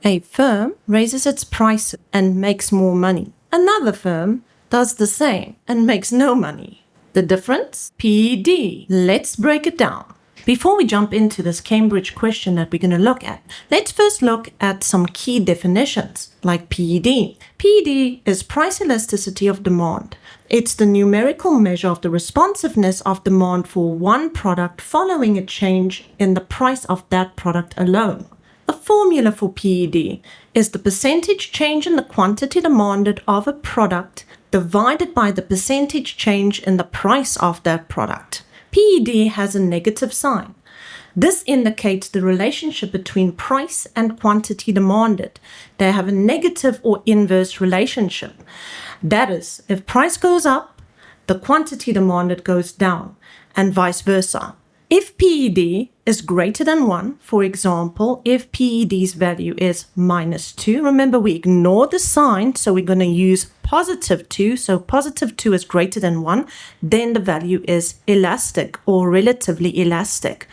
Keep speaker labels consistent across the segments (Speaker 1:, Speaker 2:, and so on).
Speaker 1: A firm raises its price and makes more money. Another firm does the same and makes no money. The difference? PED. Let's break it down. Before we jump into this Cambridge question that we're going to look at, let's first look at some key definitions, like PED. PED is price elasticity of demand. It's the numerical measure of the responsiveness of demand for one product following a change in the price of that product alone. The formula for PED is the percentage change in the quantity demanded of a product divided by the percentage change in the price of that product. PED has a negative sign. This indicates the relationship between price and quantity demanded. They have a negative or inverse relationship. That is, if price goes up, the quantity demanded goes down, and vice versa. If PED is greater than 1, for example, if PED's value is -2, remember we ignore the sign, so we're going to use +2, so +2 is greater than 1, then the value is elastic or relatively elastic.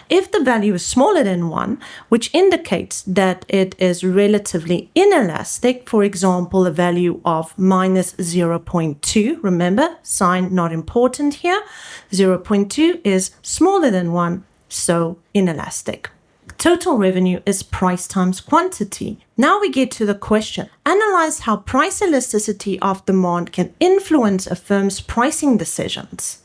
Speaker 1: If the value is smaller than 1, which indicates that it is relatively inelastic, for example, a value of -0.2, remember, sign not important here, 0.2 is smaller than 1, so inelastic. Total revenue is price times quantity. Now we get to the question. Analyze how price elasticity of demand can influence a firm's pricing decisions.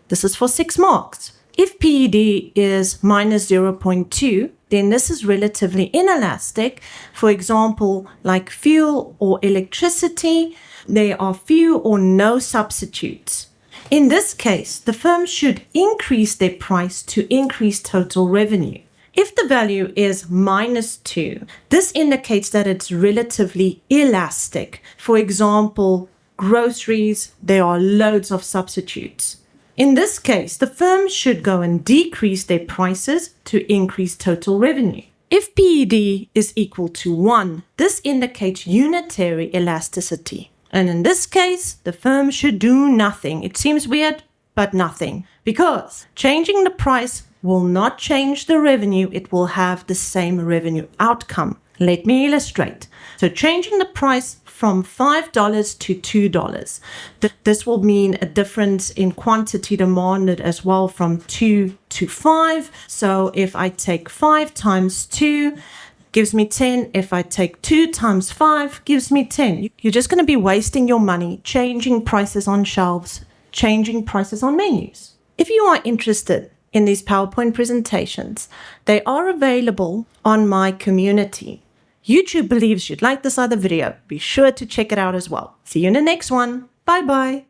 Speaker 1: This is for 6 marks. If PED is -0.2, then this is relatively inelastic. For example, like fuel or electricity, there are few or no substitutes. In this case, the firm should increase their price to increase total revenue. If the value is -2, this indicates that it's relatively elastic. For example, groceries, there are loads of substitutes. In this case, the firm should go and decrease their prices to increase total revenue. If PED is equal to 1, this indicates unitary elasticity. And in this case, the firm should do nothing. It seems weird, but nothing. Because changing the price will not change the revenue, it will have the same revenue outcome. Let me illustrate. So changing the price from $5 to $2. This will mean a difference in quantity demanded as well from 2 to 5. So if I take 5 times 2, gives me 10. If I take 2 times 5, gives me 10. You're just going to be wasting your money changing prices on shelves, changing prices on menus. If you are interested in these PowerPoint presentations, they are available on my community. YouTube believes you'd like this other video. Be sure to check it out as well. See you in the next one. Bye-bye.